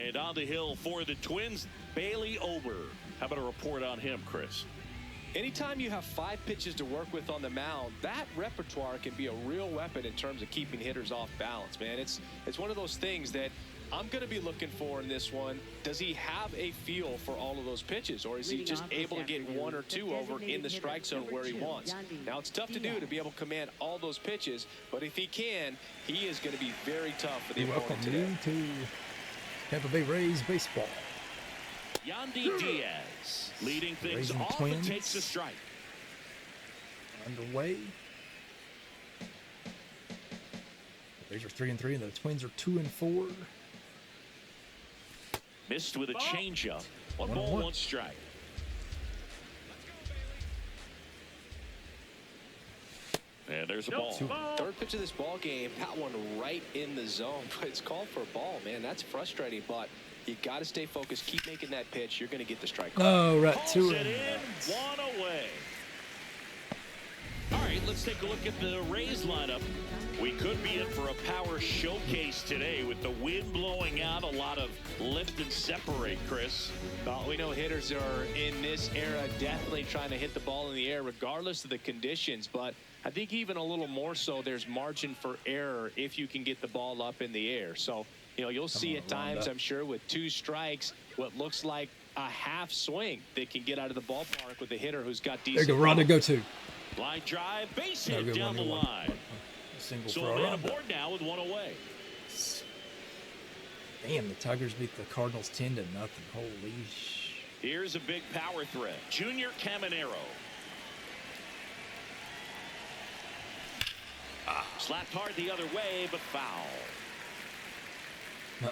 And on the hill for the Twins, Bailey Ober. How about a report on him, Chris? Anytime you have 5 pitches to work with on the mound, that repertoire can be a real weapon in terms of keeping hitters off balance, man. It's one of those things that I'm going to be looking for in this one. Does he have a feel for all of those pitches, or is he just able to get 1 or 2 over in the strike zone where he wants? Now, it's tough to do to be able to command all those pitches, but if he can, he is going to be very tough for the opponent today. Welcome to Tampa Bay Rays baseball. Yandy Diaz leading things Raising off Twins. and takes a strike. Underway. The Rays are 3-3, and the Twins are 2-4. Missed with a changeup. 1 1-1. ball, 1 strike. And there's a ball. Third pitch of this ball game, that one right in the zone, but it's called for a ball, man. That's frustrating, but you got to stay focused. Keep making that pitch. You're going to get the strike. Oh, right, Calls 2 it in, 1 away. All right, let's take a look at the Rays lineup. We could be in for a power showcase today with the wind blowing out, a lot of lift and separate, Chris. We know hitters are in this era definitely trying to hit the ball in the air regardless of the conditions, but I think even a little more so there's margin for error if you can get the ball up in the air. So, you know, you'll see at times, I'm sure, with 2 strikes, what looks like a half swing that can get out of the ballpark with a hitter who's got decent. There you go, Rhonda, go 2. Line drive, base hit down the line. Single So for a man Rhonda. aboard now with 1 away. Damn, the Tigers beat the Cardinals 10-0. Holy sh! Here's a big power threat. Junior Caminero. Slapped hard the other way, but foul. No.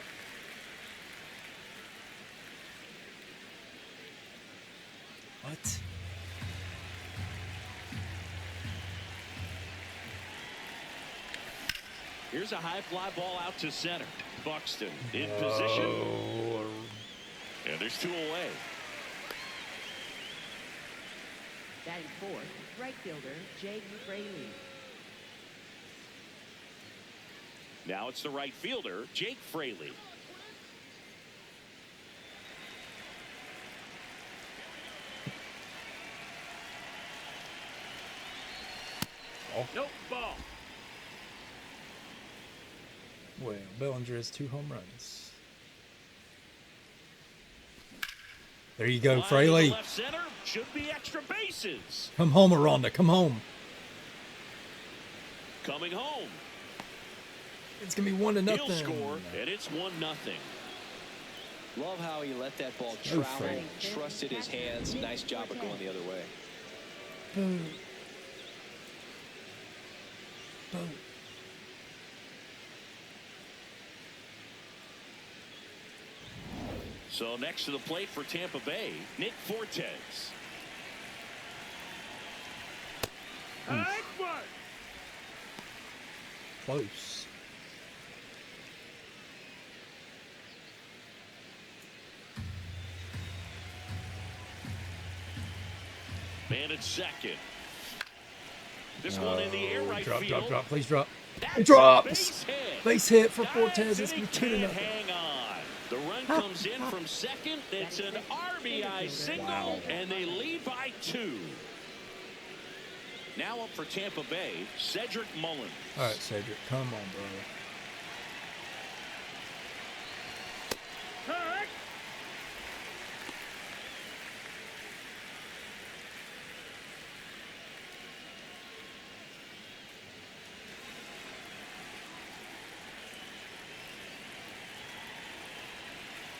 What? Here's a high fly ball out to center. Buxton in position. And there's 2 away. Batting fourth, right fielder Jake Fraley. Now it's the right fielder, Jake Fraley. Nope, ball. Well, Bellinger has 2 home runs. There you go, Line to Fraley. left center, should be extra bases. Come home, Rhonda. Come home. Coming home. It's gonna be 1-0. He'll score, and it's 1-0. Love how he let that ball No travel, Fraley. trusted his hands. Nice job of going the other way. Boom. Boom. So next to the plate for Tampa Bay, Nick Fortes. Close. Man at second. This one in the air right Drop, field. drop, please drop. That's Drops. a base hit. Base hit for Guys, Fortes. It's and gonna he be 2-0. can't hang on. The run comes in from second. It's an RBI single, Wow. and they lead by 2. Now up for Tampa Bay, Cedric Mullins. All right, Cedric, come on, bro.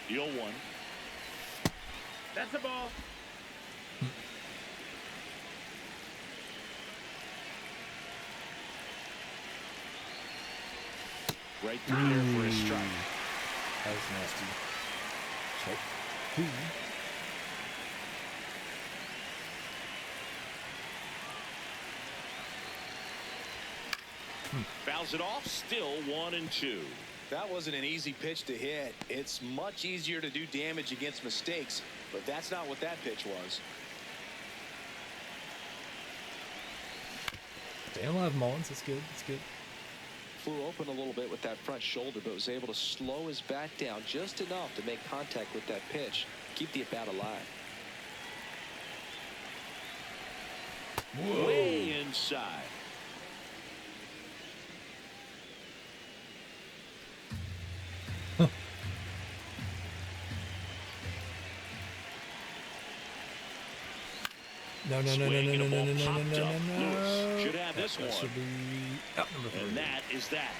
The 0-1. That's a ball. Right through there for a strike. That was nasty. Check. 2. Fouls it off, still 1-2. That wasn't an easy pitch to hit. It's much easier to do damage against mistakes, but that's not what that pitch was. Stay alive, Mullins. That's good. That's good. flew open a little bit with that front shoulder, but was able to slow his bat down just enough to make contact with that pitch, keep the at-bat alive. Whoa. Way inside. No. Should have this one. Should be out number 3. And that is that.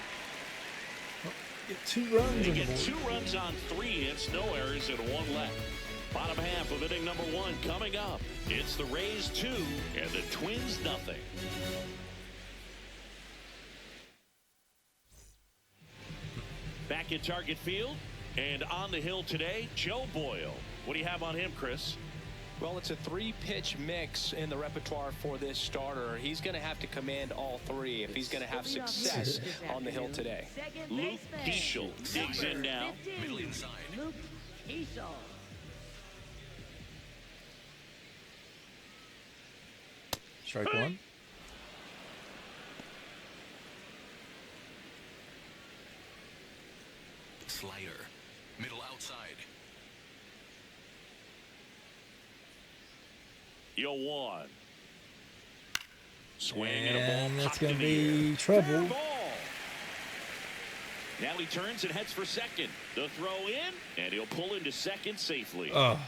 Get 2 runs. They get 2 runs on 3 hits, no errors, and 1 left. Bottom half of inning number 1 coming up. It's the Rays 2 and the Twins nothing. Back in Target Field and on the hill today, Joe Boyle. What do you have on him, Chris? Well, it's a 3-pitch mix in the repertoire for this starter. He's going to have to command all 3 if he's going to have success on the hill today. Luke Diesel digs in now. Middle inside. Luke Diesel. Strike 1. Slider. Middle outside. 0-1. Swing and a ball. That's going to be trouble. Now he turns and heads for second. The throw in, and he'll pull into second safely. Oh,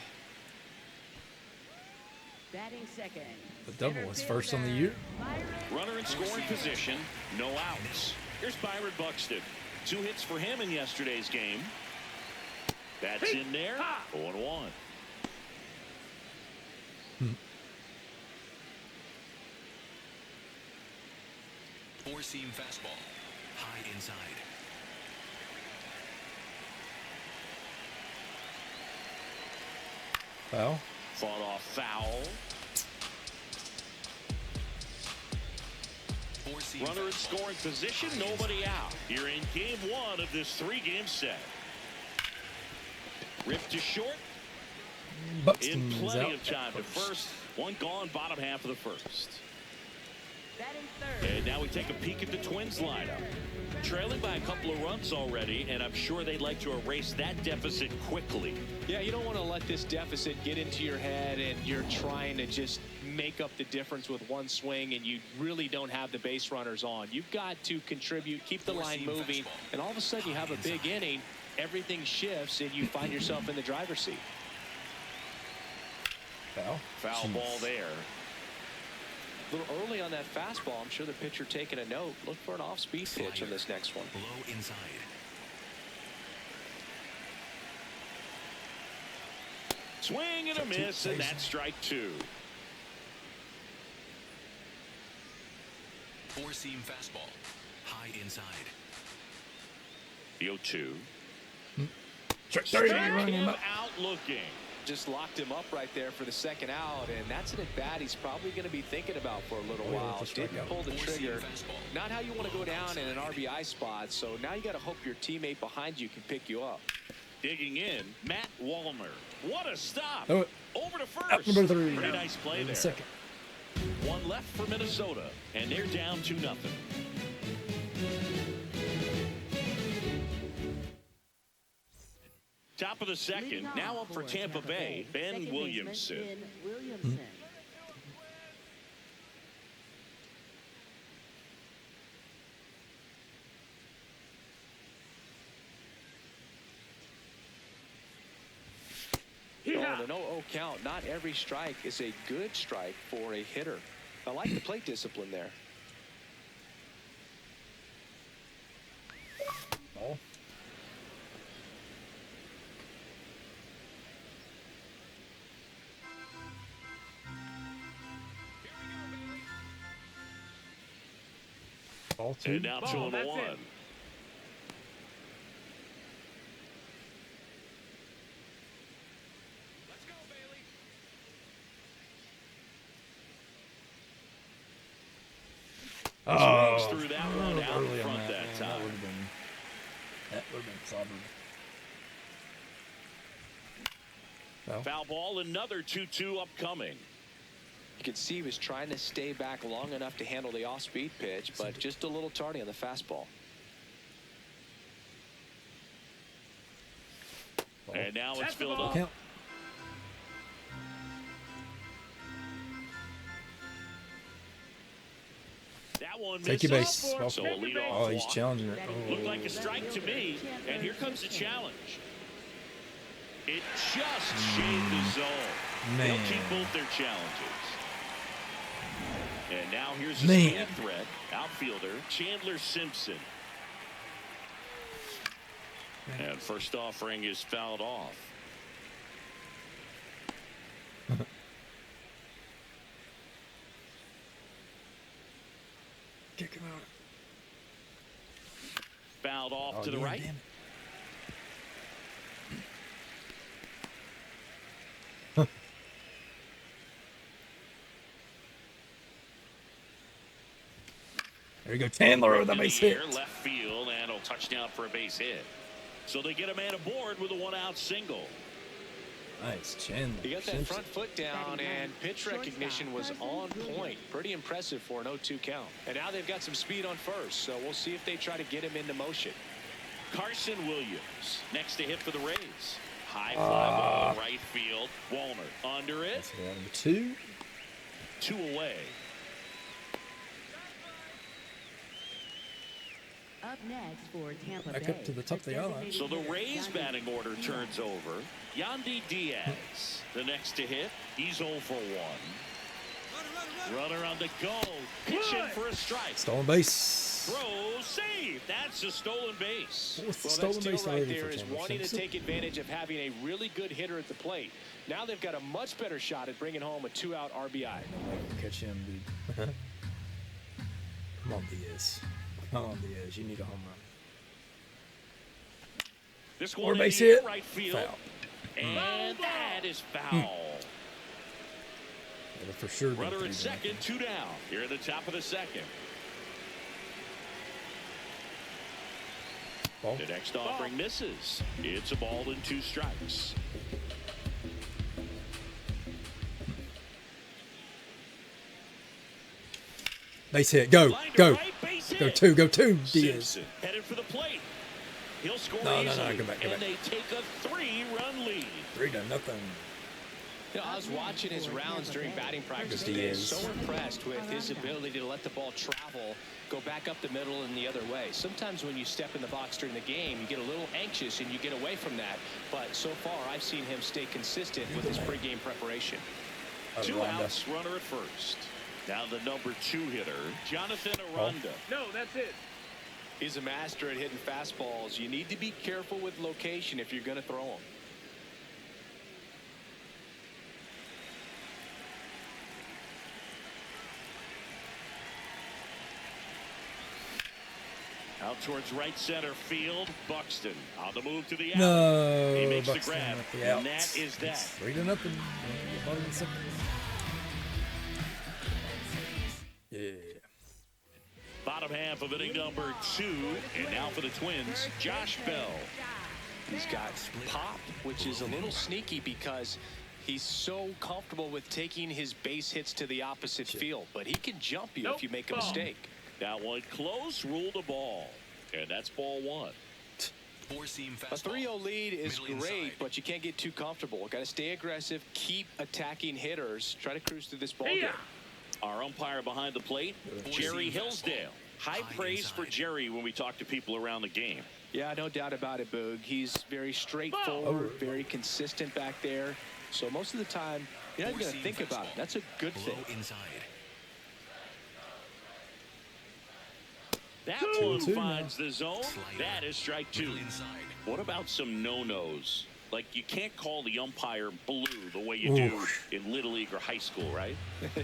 Batting second. the double was first on the year. Runner in scoring position, no outs. Here's Byron Buxton. 2 hits for him in yesterday's game. That's in there. 0-1. Four-seam fastball. High inside. Foul. Fought off foul. Four-seam Runner in fastball. scoring position, nobody out. You're in game 1 of this 3-game set. Ripped to short. In Buxton's plenty out of time to first. first. 1 gone, bottom half of the first. Batting third. And now we take a peek at the Twins lineup. Trailing by a couple of runs already, and I'm sure they'd like to erase that deficit quickly. Yeah, you don't want to let this deficit get into your head and you're trying to just make up the difference with one swing and you really don't have the base runners on. You've got to contribute, keep the line moving, and all of a sudden you have a big inning, everything shifts, and you find yourself in the driver's seat. Foul. Foul Jeez. ball there. A little early on that fastball. I'm sure the pitcher taking a note. Look for an off-speed pitch on this next one. Low inside. Swing and a miss, and that's strike 2. Four-seam fastball. High inside. The 0-2. Strike 3. Struck Running him him up. out looking. Just locked him up right there for the second out, and that's an at-bat he's probably going to be thinking about for a little Oh, yeah, while. that's a strikeout. Didn't pull the Four-seam trigger. fastball. Not how you want to go down in an RBI spot, so now you got to hope your teammate behind you can pick you up. Digging in, Matt Wallner. What a stop. Oh, Over to first. out number 3. Pretty nice play In there. the second. 1 left for Minnesota, and they're down 2-0. Top of the second. Leading off Now up for Tampa Bay, Ben Second Williamson. baseman, Ben Williamson. Oh, the 0-0 count. Not every strike is a good strike for a hitter. I like the plate discipline there. Ball. Ball 2. And now 2-1. Swings through that one out in early on front that man. time. That would have been clobbered. Foul. Foul ball, another 2-2 upcoming. You can see he was trying to stay back long enough to handle the off-speed pitch, but just a little tardy on the fastball. And now it's filled up. Count. That one Take your misses. base. Ball So four. a leadoff Oh, he's walk. challenging it. Looked like a strike to me, and here comes the challenge. It just shaved the zone. Man. They'll keep both their challenges. And now here's a Man. speed threat. Outfielder Chandler Simpson. And first offering is fouled off. Kick him out. Fouled off Oh, to the yeah, right. damn it. There you go, Chandler with a base hit. Left field, and a touchdown for a base hit. So they get a man aboard with a one-out single. Nice, Chandler. He got that Simpson. front foot down, and pitch recognition was on point. Pretty impressive for an 0-2 count. And now they've got some speed on first, so we'll see if they try to get him into motion. Carson Williams next to hit for the Rays. High fly ball, right field. Walner under it. That's hit number 2. 2 away. Up next for Tampa Back Bay. up to the top of the island. So the Rays batting order turns over. Yandy Diaz, the next to hit. He's 0 for 1. Runner on the go. Pitching for a strike. Stolen base. Throw, save. That's a stolen base. What's the Well, stolen that steal base right already there for is Chandler wanting to Simpson? take advantage of having a really good hitter at the plate. Now they've got a much better shot at bringing home a 2-out RBI. Catch him, dude. Come on, Diaz. Come on, Diaz. You need a home run. This Or one in base the air, hit. right field. Foul. And that is foul. That'll for sure be Runner three at second, down. 2 down. Here at the top of the second. Ball. The next offering misses. It's a ball and 2 strikes. Base hit. Go. Line to Go. right, base Go hit. 2. Go 2. Diaz. Simpson headed for the plate. He'll score No, easily. go back, go and back. they take a 3-run lead. 3-0. You know, I was watching his rounds during batting practice He today. is. So impressed with his ability to let the ball travel, go back up the middle and the other way. Sometimes when you step in the box during the game, you get a little anxious and you get away from that. But so far, I've seen him stay consistent with his pregame preparation. 2 outs, runner at first. Now the number 2 hitter, Jonathan Aranda. No, that's it. He's a master at hitting fastballs. You need to be careful with location if you're going to throw them. Out towards right center field. Buxton on the move to the out. No. He makes the Buxton grab, with the and outs. that is that. It's 3-0. Bottom of the second. Yeah. Bottom half of inning number 2. And now for the Twins, Josh Bell. He's got pop, which is a little sneaky because he's so comfortable with taking his base hits to the opposite field. But he can jump you if you make a mistake. That one close, ruled a ball. And that's ball 1. Four-seam A fastball. 3-0 lead is Middle great, inside. but you can't get too comfortable. Got to stay aggressive, keep attacking hitters, try to cruise through this ball game. Our umpire behind the plate, Jerry Hillsdale. High praise for Jerry when we talk to people around the game. Yeah, no doubt about it, Boog. He's very straightforward, very consistent back there. So most of the time, you're not going to think about it. That's a good Low thing. inside. That 2-2 one finds the zone. Slider. That is strike 2. Middle inside. What about some no-nos? Like, you can't call the umpire blue the way you do in Little League or high school, right?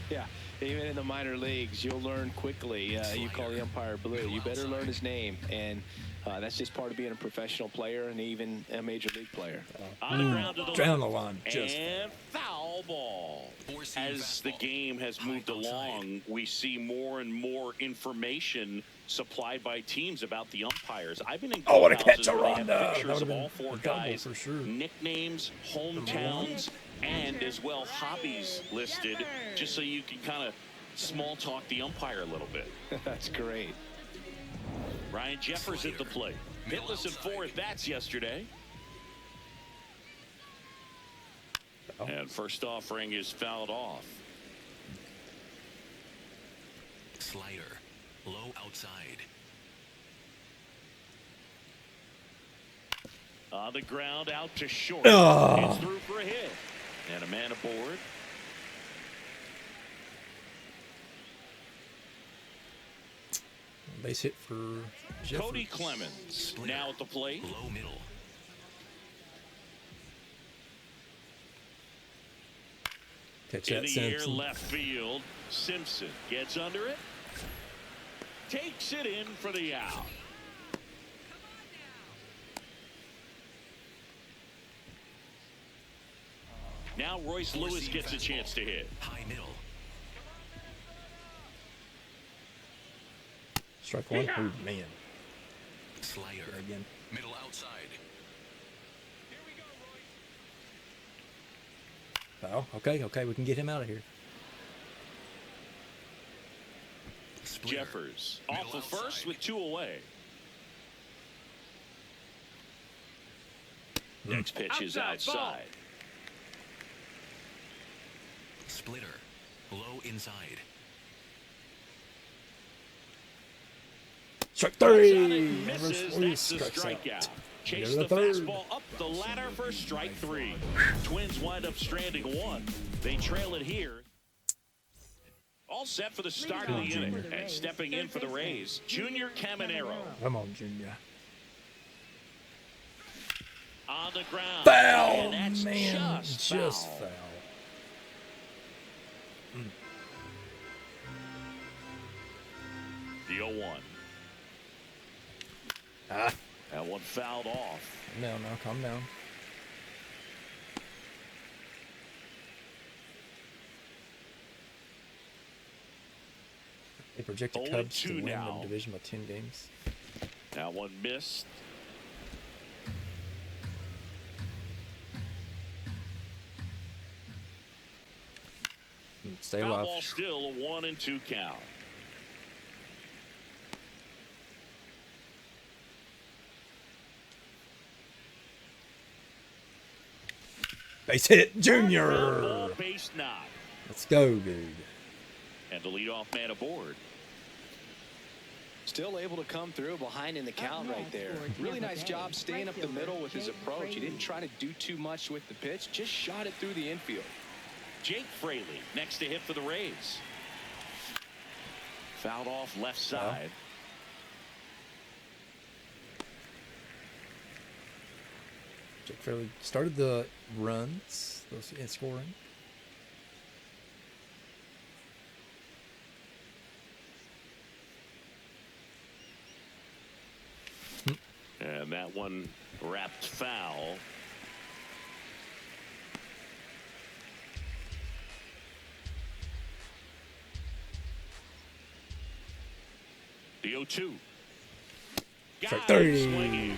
Yeah, even in the minor leagues, you'll learn quickly. You call the umpire blue. You better learn his name, and that's just part of being a professional player and even a major league player. On the ground to the Down left. the line. Just And foul ball. Four-seam As the fastball. game has moved High outside. along, we see more and more information supplied by teams about the umpires. I've been in Oh, what a clubhouses catch, where they have Aranda. That pictures would've of been all 4 a double guys, for sure. nicknames, hometowns, and as well hobbies listed, just so you can kind of small talk the umpire a little bit. That's great. Ryan Jeffers at the plate. Hitless at 4 at-bats yesterday. Oh. And first offering is fouled off. Slider. Low outside. On the ground, out to short. Oh. It's through for a hit. And a man aboard. Base hit for Jeffers. Cody Clemens now at the plate. Low middle. Catch In that, the air, Simpson. left field. Simpson gets under it. Takes it in for the out. Now Royce Lewis gets a chance to hit. High middle. Strike one. Oh, man. Slider. Again. Middle outside. Foul. Okay, okay. We can get him out of here. Splitter. Jeffers Middle off the outside. first with 2 away. Next pitch is outside. Splitter. Low inside. Strike Goes on three. and misses. That's the Strikes strikeout. out. Chase Go the to the third. fastball up the ladder for strike 3. Twins wind up stranding 1. They trail it here. All set for the start of the inning. And stepping in for the Rays, Junior Caminero. Come on, Junior. On the ground. Foul, And that's man. just foul. foul. The 0-1. Ah. That one fouled off. No, calm down. They project the Cubs to 0-2 win now. the division by 10 games. That one missed. Stay Foul alive. ball still a 1-2 count. Base hit, Foul Junior. ball, base knock. Let's go, dude. And the leadoff man aboard. Still able to come through behind in the count right there. Really nice job staying up the middle with his approach. He didn't try to do too much with the pitch, just shot it through the infield. Jake Fraley next to hit for the Rays. Fouled off left side. Jake Fairley started the runs, those in scoring. And that one wrapped foul. The 0-2. Strike Got him 30. swinging.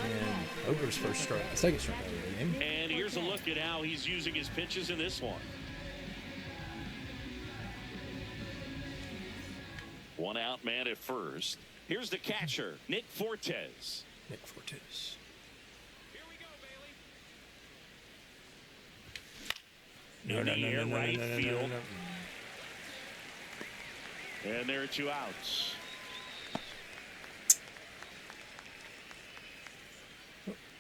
And Ober's first strike, second strike out of the game. And here's a look at how he's using his pitches in this one. One out man at first. Here's the catcher, Nick Fortes. Nick Fortes. In the air, right field. And there are 2 outs.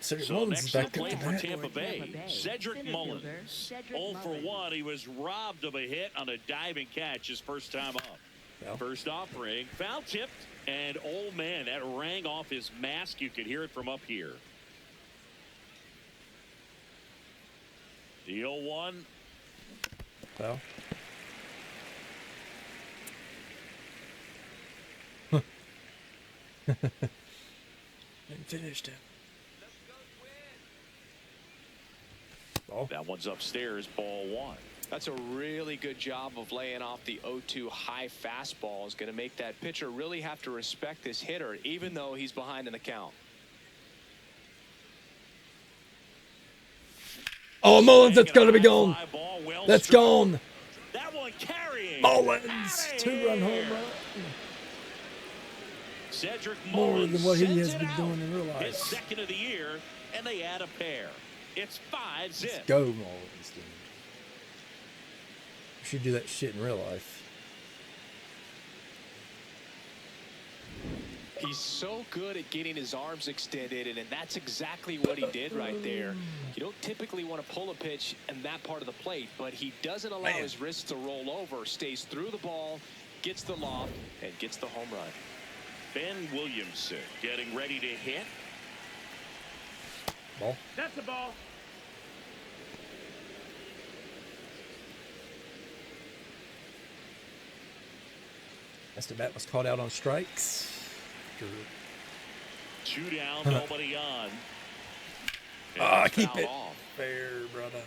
Cedric So Mullins next is to the back up plate to for bat. Tampa Bay, Tampa Bay. Cedric Center Mullins. fielder, Cedric 0 for Mullins. 1. He was robbed of a hit on a diving catch his first time up. Foul. First offering, foul tipped, and oh man, that rang off his mask. You could hear it from up here. The 0-1. Foul. And finished it. Ball. That one's upstairs, ball 1. That's a really good job of laying off the 0-2 high fastball. Is going to make that pitcher really have to respect this hitter, even though he's behind in the count. Oh, Mullins, that's got to be gone. Fly ball, well That's struck. gone. That one carrying. Mullins, Outta 2-run here. home run. Cedric More Mullins than what he sends has it been out. doing in real life. His second of the year, and they add a pair. It's 5-zip. Let's go, Mullins, dude. You should do that shit in real life. He's so good at getting his arms extended, and that's exactly what he did right there. You don't typically want to pull a pitch in that part of the plate, but he doesn't allow his wrists to roll over, stays through the ball, gets the loft, and gets the home run. Ben Williamson getting ready to hit. Ball. That's the ball. Mr. Bat was caught out on strikes. Good. 2 down, nobody on. Ah, keep Foul it off. fair, brother.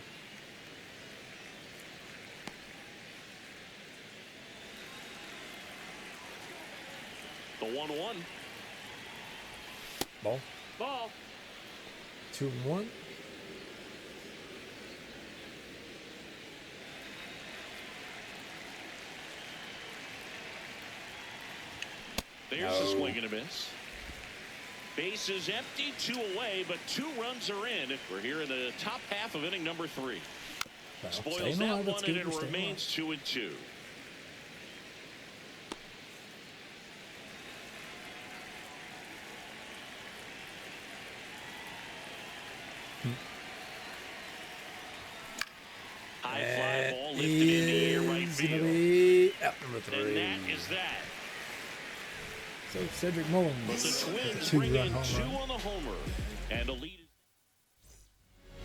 The 1-1. Ball. Ball. 2-1. There's a swing and a miss. Base is empty, 2 away, but 2 runs are in. We're here in the top half of inning number 3. Well, Spoils stay alive, that that's one, and good, it stay alive. remains 2-2. High fly ball lifted in the air right Is gonna field. be out number And 3. that is that. So Cedric But Mullins, the Twins 2-run bring in home 2 run. on the homer. And a lead.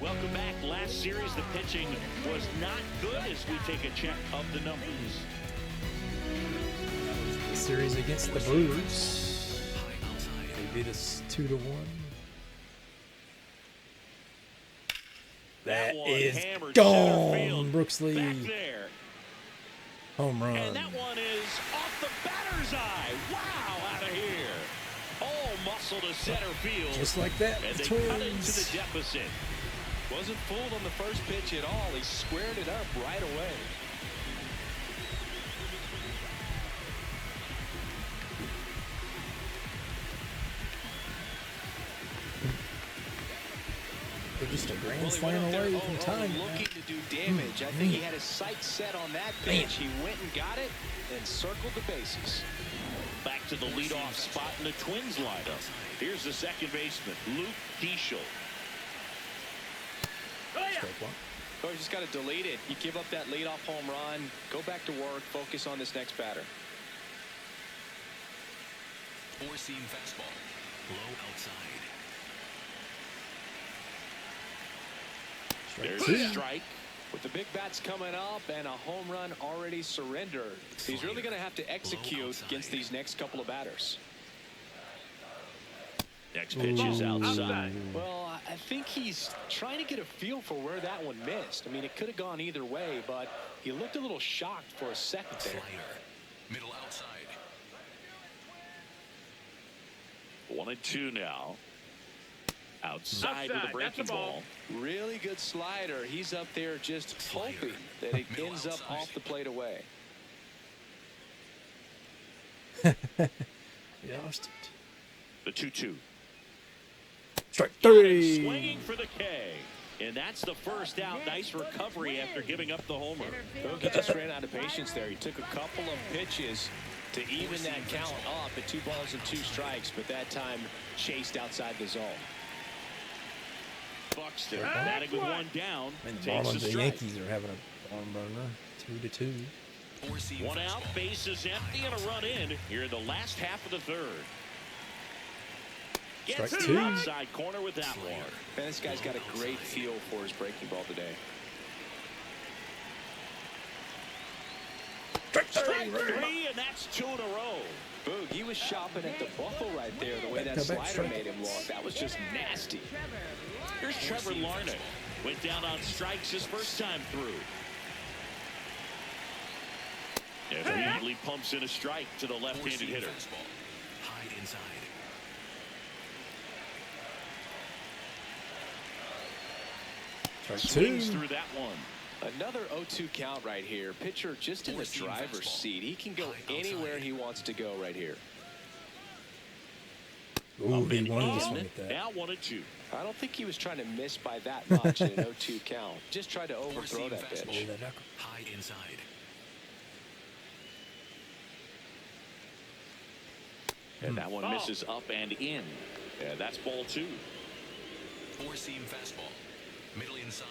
Welcome back. Last series, the pitching was not good as we take a check of the numbers. The series against the Brewers. They beat us 2-1. That one is hammered center gone, field. Brooks Back Lee. there. Home run. And that one is off the batter's eye. Wow, out of here. All muscle to center field. Just like that, And the they cut into Twins. the deficit. Wasn't fooled on the first pitch at all. He squared it up right away. They're just a grand Well, he slam went up away there, from time. looking to do damage. I think he had his sights set on that pitch. He went and got it and circled the bases. Back to the leadoff spot in the Twins lineup. Here's the second baseman, Luke Keeschel. Strike one. Oh, you just got to delete it. You give up that leadoff home run. Go back to work. Focus on this next batter. Four-seam fastball. Low outside. Strike There's two. a strike. With the big bats coming up and a home run already surrendered, he's really going to have to execute against these next couple of batters. Next pitch is outside. Well, I think he's trying to get a feel for where that one missed. I mean, it could have gone either way, but he looked a little shocked for a second there. Slider. Middle outside. 1-2 now. Outside with a breaking ball. Really good slider. He's up there just hoping that it Middle ends up outside. off the plate away. Lost it. The 2-2. Strike Swinging three. for the K. And that's the first out. Nice recovery after giving up the homer. He just ran out of patience there. He took a couple of pitches to even that count up at 2 balls and 2 strikes, but that time chased outside the zone. Buxton batting with one down. And the Takes Marlins a and strike. Yankees are having a barn burner. 2-2. Four-seam One out, fastball. base is empty, and a run in here in the last half of the third. Gets Strike to two. the outside corner with that Slider. one. Man, this guy's got a great feel for his breaking ball today. Strike three, and that's 2 in a row. Boog, he was shopping at the buckle right there, the way that Back to back slider strike. made him look. That was just nasty. Here's Trevor Larnach. Went down on strikes his first time through. Immediately pumps in a strike to the left-handed Four-seam hitter. fastball. High inside. Strike Swings two. through that one. Another 0-2 count right here. Pitcher just in the Four-seam driver's fastball. seat. He can go High anywhere outside. he wants to go right here. Ooh, he And wanted to in. swing at that. Now 1-2. I don't think he was trying to miss by that much in an 0-2 count. Just tried to overthrow Four-seam that fastball. pitch. That knuckle. High inside. And that one misses up and in. Yeah, that's ball 2. Four-seam fastball. Middle inside.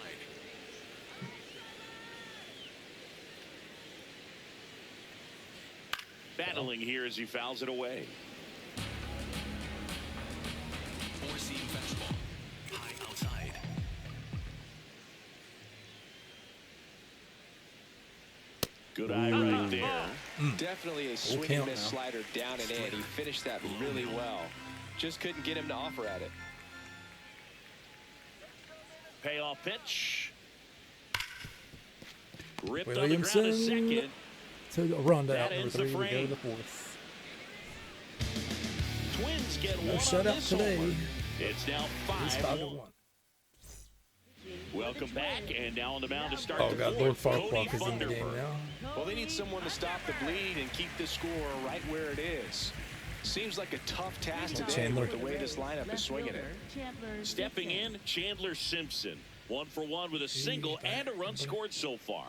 Battling here as he fouls it away. Four-seam fastball. High outside. Good eye right there. Definitely a swing count and miss now. slider down and in. He finished that really well. Just couldn't get him to offer at it. Payoff pitch. Ripped on the Williamson ground a second. to the run That out number ends the 3 to go to frame. the 4th. Twins get No one on shutout this today. homer. It's now It's 5-1. 5-1. Welcome back, and now on the mound to start Oh the God, Lord fourth, Farquhar Cody is in the game Funderburk. now. Well, they need someone to stop the bleed and keep the score right where it is. Seems like a tough task today Chandler. with the way this lineup is swinging it. Stepping in, Chandler Simpson. 1 for 1 with a single and a run scored so far.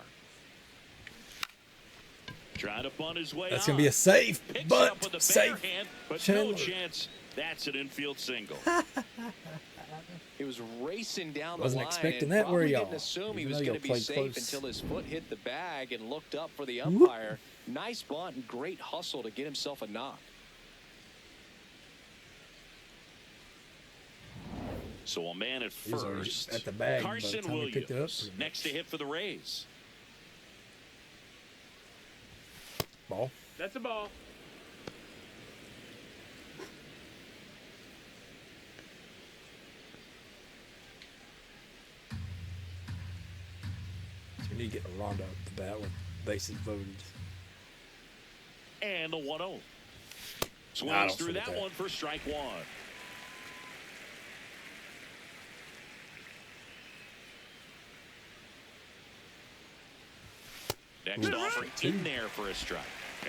Trying to bunt his way That's on. going to be a safe, Picks it up with but the safe. bare hand, but Chandler. no chance. That's an infield single. He was racing down Wasn't the line expecting and that, were probably y'all? didn't assume he Even was though going y'all to be played safe close. until his foot hit the bag and looked up for the umpire. Nice bunt and great hustle to get himself a knock. So a man at He was already first. at the bag by the Carson time he picked it up, Williams pretty next to hit for the Rays. Ball. That's a ball. So we need to get a Rondo up the bat with bases voted. And the 1-0. Nah, I Swings don't through forget that that. one for strike 1. Next offer in there for a strike.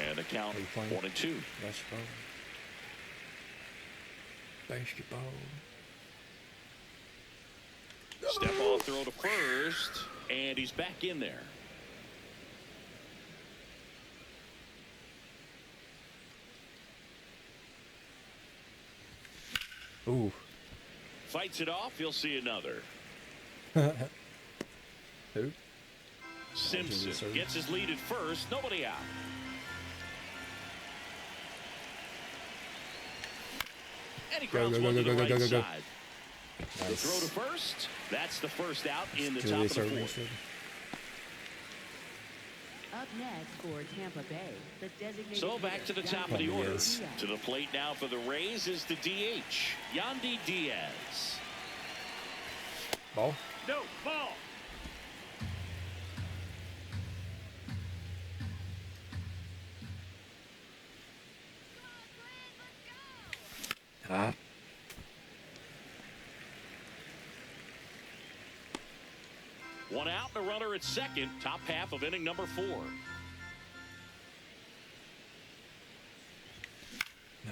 And the count Are you playing? 1-2. Basketball. Basketball. Step off throw to first. And he's back in there. Ooh. Fights it off. He'll see another. Who? Simpson sir. gets his lead at first. Nobody out. And he grounds one to the right side. The throw to first. That's the first out in the top of the fourth. Up next for Tampa Bay, the designated So back to the top of the order. To the plate now for the Rays is the DH, Yandy Diaz. Ball. No, ball. Ah. One out and a runner at second. Top half of inning number 4.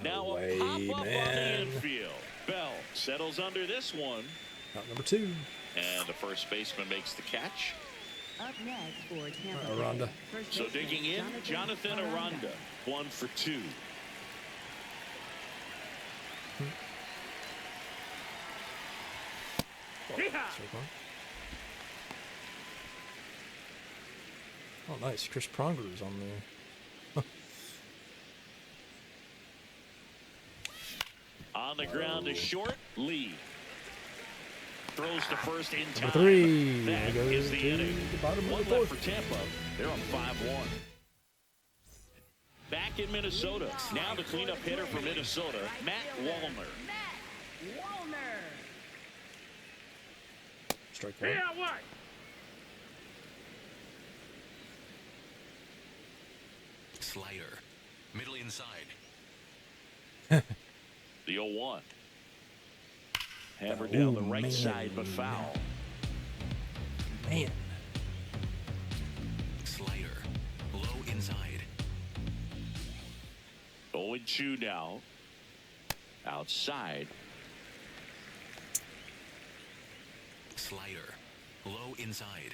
Now a way, pop-up on the man. infield. Bell settles under this one. Not number 2. And the first baseman makes the catch. Up next for Tampa Bay, Aranda. first So baseman digging in, Jonathan Aranda. 1 for 2. Oh, nice. Chris Pronger's on there. On the ground is short. Lee throws to first in time. Number 3. That Goes is the to inning. the bottom One of the left fourth. for Tampa. They're up 5-1. Back in Minnesota. Now the cleanup hitter for Minnesota, Matt Wallner. Matt Wallner. Strike 1. Yeah, what? Slider. Middle inside. The 0-1. Hammer Oh, down the right man. side, but foul. Man. Slider. Low inside. 0-2 now. outside. Slider. Low inside.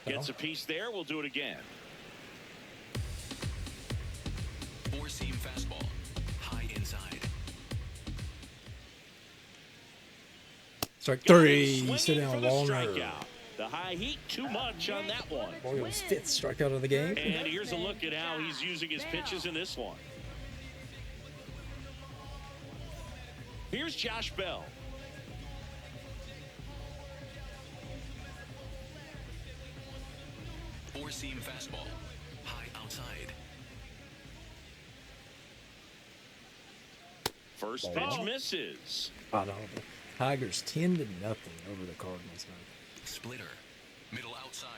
Gets a piece there. We'll do it again. Four-seam fastball. High inside. Strike Got him 3. Sit swinging down, for the Walner. strikeout. The high heat, too much on that one. Royals' 5th strikeout of the game. And here's a look at how he's using his pitches in this one. Here's Josh Bell. Four-seam fastball. High outside. First pitch misses. Oh, no. The Tigers 10-0 over the Cardinals, man. Splitter. Middle outside.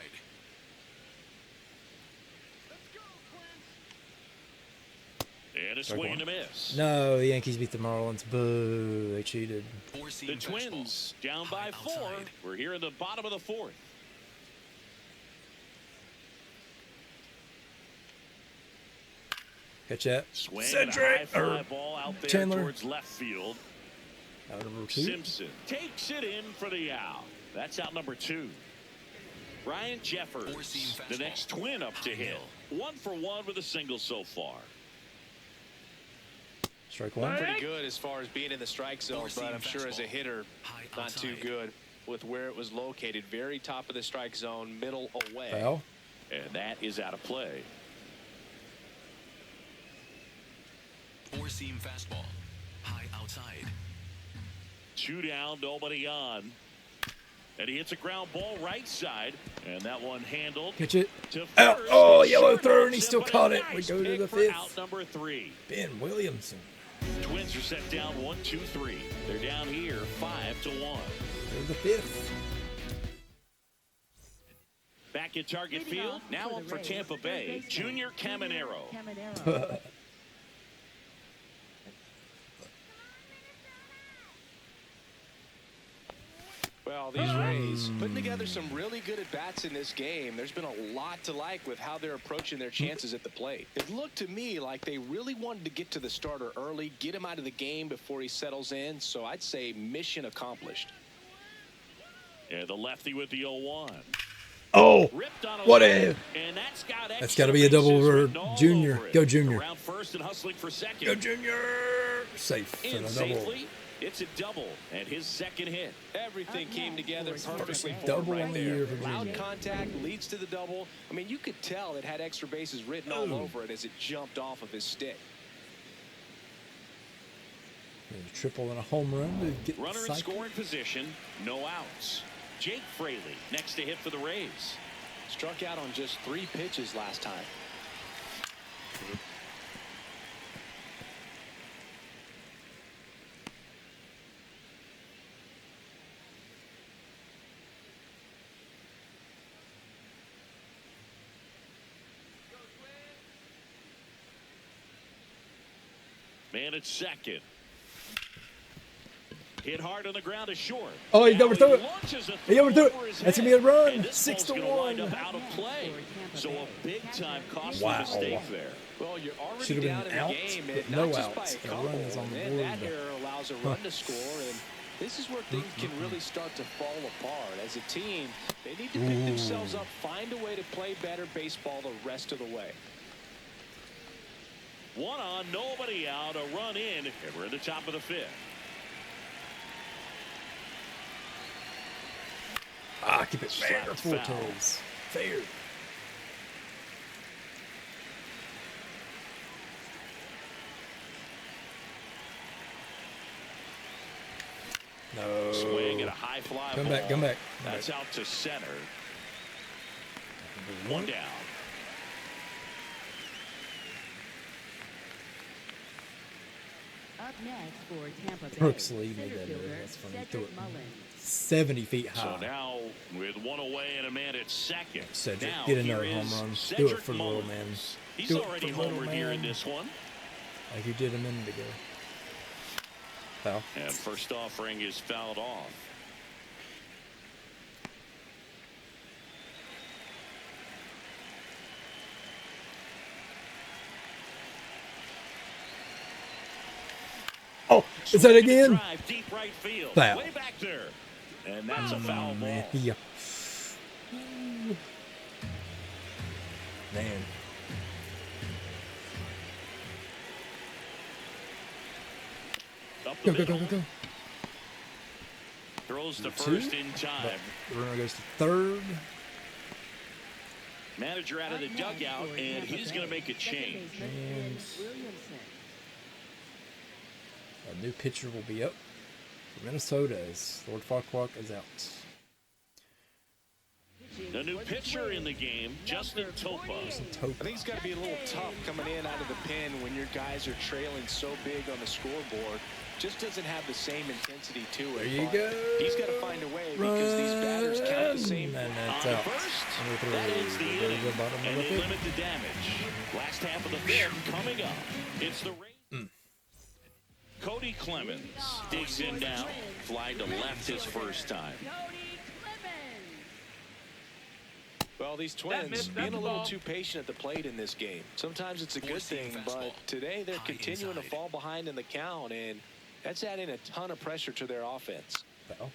And a swing and a miss. No, the Yankees beat the Marlins. Boo. They cheated. Four-seam The fastball. Twins down by High 4. outside. We're here in the bottom of the 4th. Catch that. Swing and a high fly ball out there Chandler. towards left field. Out number 2. Simpson takes it in for the out. That's out number 2. Ryan Jeffers, Four-seam the fastball. next Twin up to High hit. hill. 1 for 1 with a single so far. Strike 1. Pretty good as far as being in the strike zone, Four-seam but I'm sure as a fastball. hitter, High not too outside. good with where it was located. Very top of the strike zone, middle away. Foul. And that is out of play. Four-seam fastball. High outside. 2 down, nobody on. And he hits a ground ball right side. And that one handled Catch it. to Out. first. Oh, It yellow sure throw, and he knocks still but a caught it. We nice go to pick the for 5th. Out number 3. Ben Williamson. Twins are set down 1, 2, 3. They're down here 5-1. Go to the 5th. Back at target Leading field. off Now for up the for Rays, Tampa third Bay. baseman, Junior Caminero. Caminero. Well, these Rays putting together some really good at-bats in this game. There's been a lot to like with how they're approaching their chances at the plate. It looked to me like they really wanted to get to the starter early, get him out of the game before he settles in. So I'd say mission accomplished. And the lefty with the 0-1. Oh, Ripped on a what line, a... and that's got That's extra got to be a double bases over written all Junior. over it. Go Junior. Around first and hustling for second. Go Junior. Safe for In the double. safely. It's a double and his second hit. Everything came together perfectly for double him on right the there. year for Loud Junior. contact leads to the double. I mean, you could tell it had extra bases written all over it as it jumped off of his stick. And a triple and a home run to get the Runner in cycle. scoring position. No outs. Jake Fraley next to hit for the Rays. Struck out on just 3 pitches last time. Man at second. Hit hard on the ground is short. Oh, he Now overthrew it. launches a He throw overthrew it. over his That's head. gonna be a run. And this 6 ball's to gonna wind 1. up out of play. So a big time costly Wow. mistake there. Well, you're already Should've been down in the out, game, but and no not just by outs. a A couple. run is on And the then board. that error allows a run to score, and this is where things can really start to fall apart. As a team, they need to pick themselves up, find a way to play better baseball the rest of the way. 1 on, nobody out, a run in, and we're in the top of the 5th. Ah, keep it fair. Slapped Full foul. toes. Fair. No. Swing and a high fly Come ball. back, come back. Come That's back. out to center. 1 down. Up next for Tampa Bay. Brooks Lee made center that move. fielder That's funny. Threw Cedric it Mullins. 70 feet So high. now with 1 away and a man at second. Cedric, now, get another here home is run. Do it Cedric for the little Mullins. man. He's Do it already for the little homered here in man. this one. Like you did a minute ago. Foul. And first offering is fouled off. Is that swing and a again? drive deep right field. Foul. Way back there. And that's a foul ball. Yeah. Man. Up the Go, go, go, middle. go, go. Throws to Two. first in time. The runner goes to third. Manager out of the dugout, and he's going to make a change. And a new pitcher will be up for Minnesota as Lord Farquhar is out. The new pitcher in the game, Justin Topa. I think it's got to be a little tough coming in out of the pen when your guys are trailing so big on the scoreboard. Just doesn't have the same intensity to it. There you but go. He's got to find a way because these batters count the same. And that's On out. first, Number three. that ends the There's inning, the bottom of and the they fifth. limit the damage. Last half of the fifth coming up. It's the Rays. Cody Clemens digs in now. Fly to left his first time. Well, these Twins being a little too patient at the plate in this game. Sometimes it's a good thing, but today they're continuing to fall behind in the count, and that's adding a ton of pressure to their offense. Foul.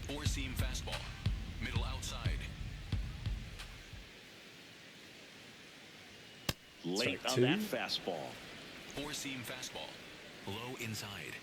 Four-seam fastball. Middle outside. Late Strike on two. that fastball. Four-seam fastball. Low inside.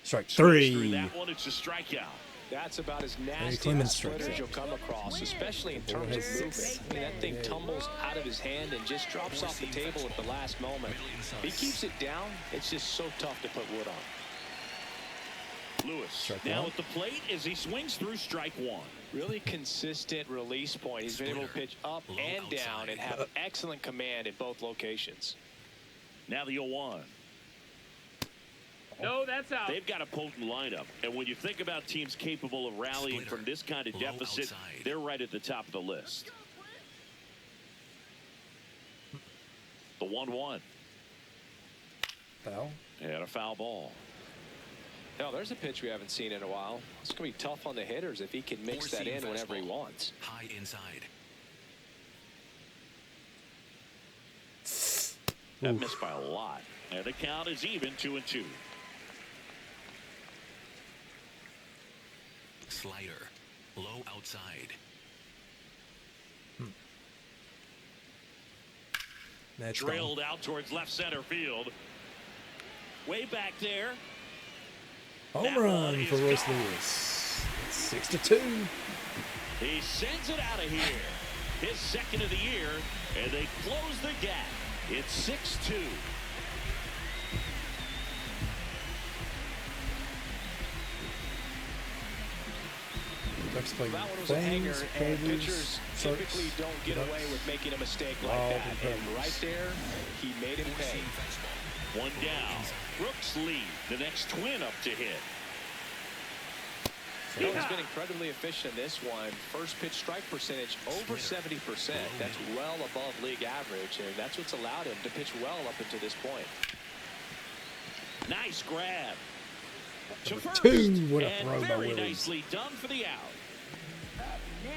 Strike Swings through three. that one, it's a strikeout. That's about as nasty Clemens a splitter strikes as you'll come across, especially in terms of movement. I mean, that thing tumbles out of his hand and just drops off the table at the last moment. He keeps it down. It's just so tough to put wood on. Lewis Strike now one. at the plate as he swings through strike one. Really consistent release point. He's been able to pitch up and down and have excellent command in both locations. Now the 0-1. No, that's out. They've got a potent lineup, and when you think about teams capable of rallying Splitter. from this kind of Low deficit, outside. they're right at the top of the list. The 1-1 Foul. and a foul ball. Now, there's a pitch we haven't seen in a while. It's going to be tough on the hitters if he can mix that Four-seam in whenever he fastball. wants. High inside. That missed by a lot, and the count is even 2-2. Slider. Low outside. That's Trailed out towards left center field. Way back there. Home That one run is for Royce gone. Lewis. It's 6-2. He sends it out of here. His second of the year, and they close the gap. It's 6-2. Ducks play That one was a hanger, Flames, and Brewers, pitchers Sharks, typically don't get Ducks. away with making a mistake like Wild that. and And Brewers. right there, he made him pay. Four-seam fastball. One down. Brooks lead. The next Twin up to hit. You know, he's been incredibly efficient in this one. First pitch strike percentage over 70%. That's well above league average, and that's what's allowed him to pitch well up until this point. Nice grab. To Number first. two. What a And throw by very Williams. nicely done for the out.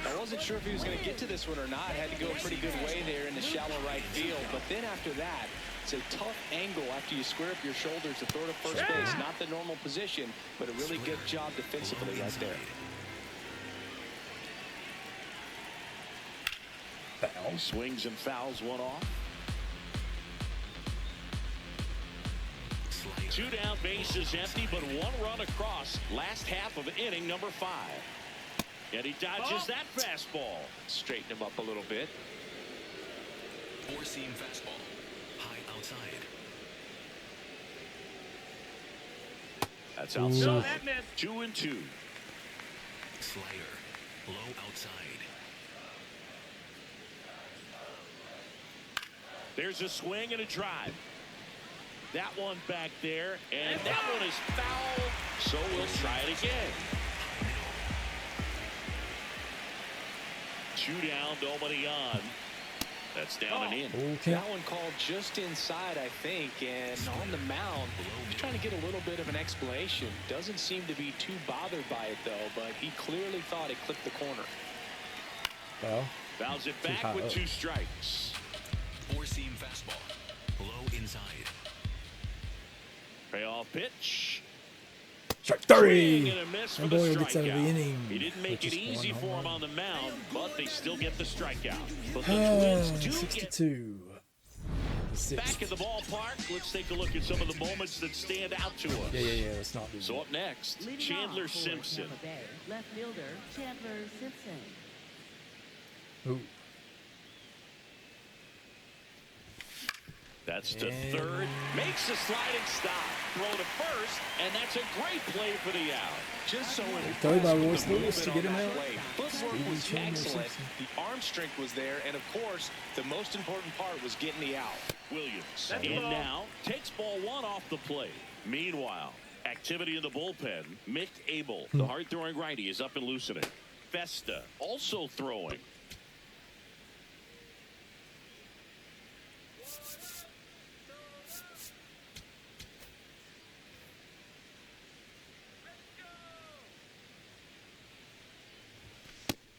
I wasn't sure if he was going to get to this one or not. Had to go a pretty good way there in the shallow right field. But then after that, it's a tough angle after you square up your shoulders to throw to first base. Not the normal position, but a really good job defensively right there. Foul. He swings and fouls one off. Slider. Two down, bases empty, but one run across. Last half of inning number 5. And he dodges that fastball. Straighten him up a little bit. Four-seam fastball. High outside. That's No, outside. that missed. 2-2. Slider. Low outside. There's a swing and a drive. That one back there, and that one is foul. So we'll try it again. 2 down, nobody on. That's down and in. Okay. That one called just inside, I think, and on the mound, he's trying to get a little bit of an explanation. Doesn't seem to be too bothered by it, though, but he clearly thought it clipped the corner. Foul. Fouls it Too back high with up. 2 strikes. Four-seam fastball. Low inside. Payoff pitch. Strike Swing 3. and a miss for And the Boyle gets out of the strikeout. inning. He didn't make with it just easy one for home him run. on the mound, but they still get the strikeout. But the Twins do get 62. back in the ballpark. Let's take a look at some of the moments that stand out to us. Yeah. Let's not do So that. up next, Leading Chandler off for Simpson. Tampa Bay, left fielder Chandler Simpson. Ooh. That's to And- third. Makes a sliding stop. Throw to first, and that's a great play for the out. Just so Throw by impressed with Royce the Lewis to movement get on him that out. play. Footwork Speedy was Chandler excellent. Simpson. The arm strength was there, and of course, the most important part was getting the out. Williams in now, takes ball 1 off the plate. Meanwhile, activity in the bullpen. Mick Abel, the hard-throwing righty, is up and loosening. Festa also throwing.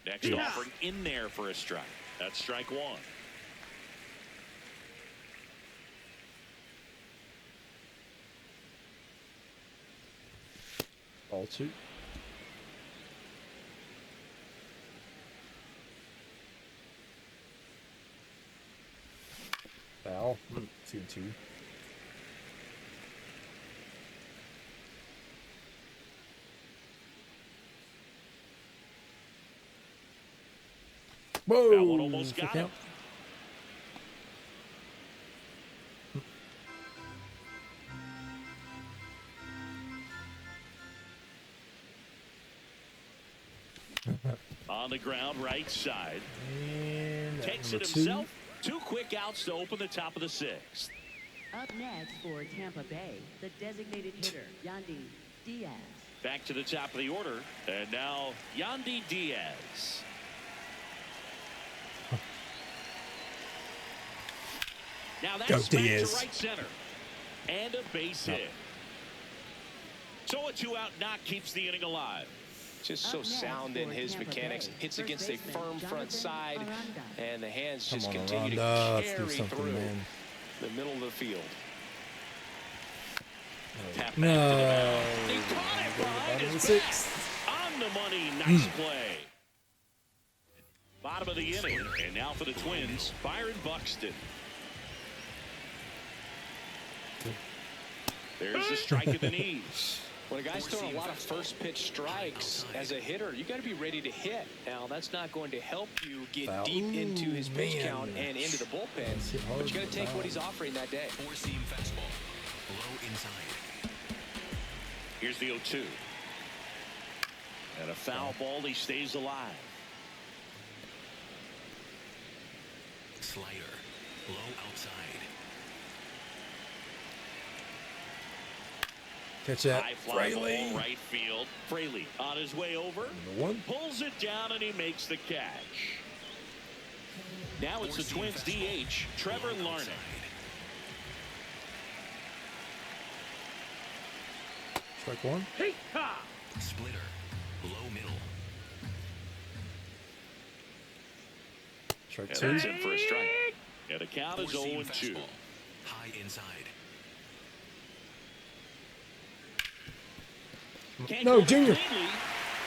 Next offering in there for a strike. That's strike 1. Ball 2. Foul. 2-2. Whoa! That one almost full got him. count. On the ground, right side. And Takes it number 2. himself. 2 quick outs to open the top of the 6th. Up next for Tampa Bay, the designated hitter Yandy Diaz. Back to the top of the order. And now Yandy Diaz. Now Go, that's back to Diaz. right center. And a base hit. So a 2-out knock keeps the inning alive. Just Up so next sound in for his Tampa mechanics. Bay, Hits first against a baseman firm front Jonathan side, Aranda. and the hands Come just on, continue to Aranda. Let's do carry something, through man. the middle of the field. Tap back No. to the mound. He caught it behind Bottom of his the back. 6th. On the money. Nice play. Bottom of the inning. And now for the Twins, Byron Buxton. There's the strike at the knees. When a guy's throwing a lot of first pitch strikes as a hitter, you got to be ready to hit. Now, that's not going to help you get Foul. deep into his pitch Man. count and into the bullpen. hit hard But you got to with take the what foul. he's offering that day. Four-seam fastball. Low inside. Here's the 0-2. And a foul ball. He stays alive. Slider. Low outside. Catch that. High fly Fraley. ball, right field. Fraley on his way over. Number 1. Pulls it down and he makes the catch. Now it's the Four-seam Twins fastball. DH, Trevor Low Larnach. outside. Strike 1. Splitter. Low middle. Strike And 2. that's in for a strike. And the count is Four-seam 0-2. fastball. High inside. Can't No, go Junior. cleanly.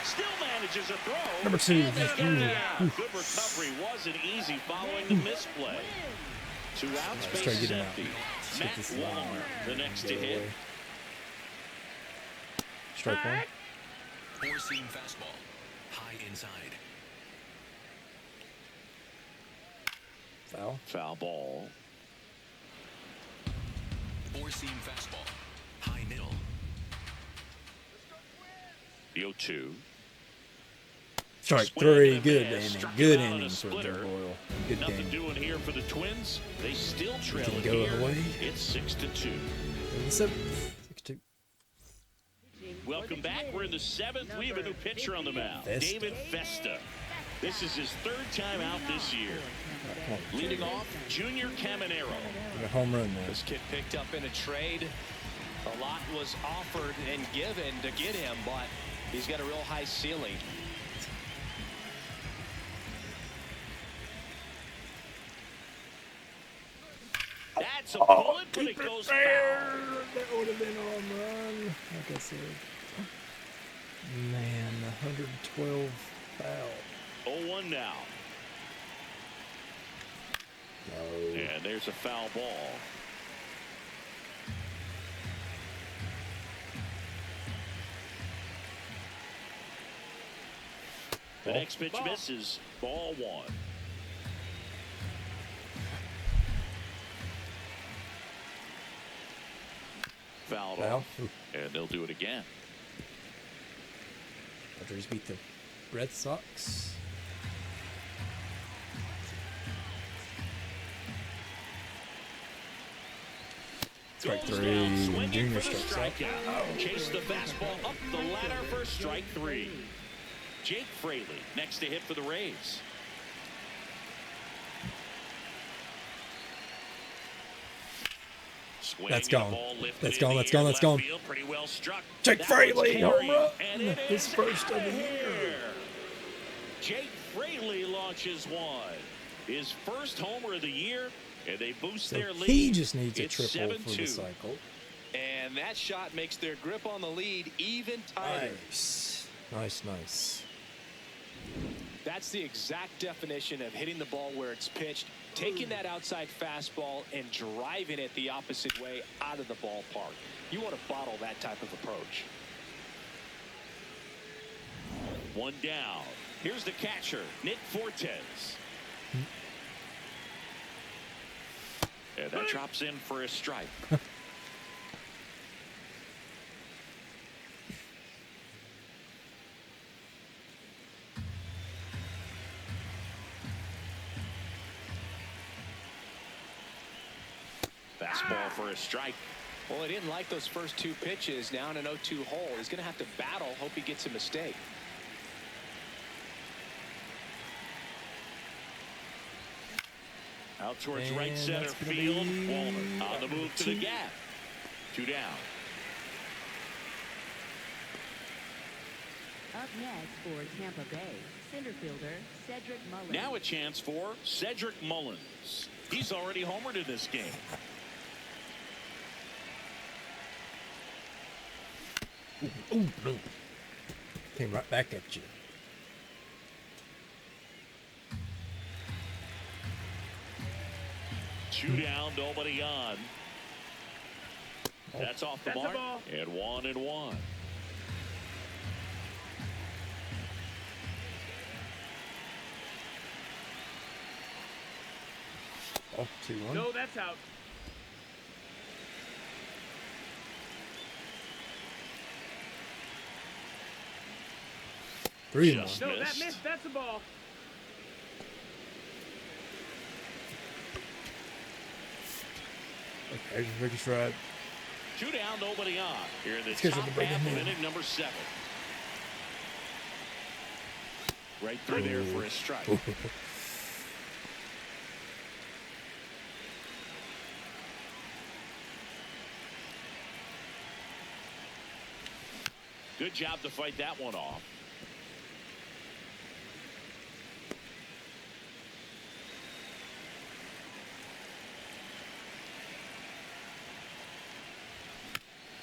Still manages a throw. Number 2. And they get the out. Ooh. Good recovery wasn't easy following the misplay. 2 outs, Let's try to bases get him out. empty. Let's get Matt this line Wallner, the next to Get hit. away. Strike 1. Four-seam fastball. High inside. Foul. Foul ball. Four-seam fastball. High middle. The 0-2. Strike Swing and 3. a Good miss. inning. Struck Good him out on a inning for splitter. Joe Boyle. Good Nothing game. doing here for the Twins. They still trail can it go here. away. It's 6-2. In the 7th. 6-2. Welcome back. We're in the 7th. We have a new pitcher on the mound. Festa. David Festa. This is his 3rd time out this year. Come on. Leading off, Junior Caminero. Get a home run now. This kid picked up in a trade. A lot was offered and given to get him, but he's got a real high ceiling. That's a bullet, but it goes foul. That would have been a home run. Like I said. Man, 112 foul. 0-1 now. No. And there's a foul ball. The next pitch misses. Ball one. Fouled off. And they'll do it again. Dodgers beat the Red Sox. Strike Goes three. down, swinging Junior for the strikes out. strikeout. Chase the fastball up the ladder for strike three. Jake Fraley next to hit for the Rays. That's gone. That's gone. That's gone. That's gone. Pretty well struck. Jake Fraley, home run. His first of the year. Jake Fraley launches one. His first homer of the year, and they boost So their lead. he just needs a It's triple for 7-2. the cycle. And that shot makes their grip on the lead even tighter. Nice. Nice, nice. That's the exact definition of hitting the ball where it's pitched, taking that outside fastball and driving it the opposite way out of the ballpark. You want to bottle that type of approach. One down. Here's the catcher, Nick Fortes. And that drops in for a strike. Fastball for a strike. Well, he didn't like those first two pitches. Now in an 0-2 hole, he's going to have to battle, hope he gets a mistake. Out towards And right center that's gonna field. be Walner on the move to the two. gap. Two down. Up next for Tampa Bay, center fielder Cedric Mullins. Now a chance for Cedric Mullins. He's already homered in this game. Ooh, no. Came right back at you. Two down, nobody on. That's off the mark. And 1-1. Oh, 2-1. No, that's out. Three Just more. No, that missed. missed. That's a ball. Okay, just Ricky Stride. Two down, nobody on. Here in the Because of top the break half of in. inning number 7. Right through there for a strike. Good job to fight that one off.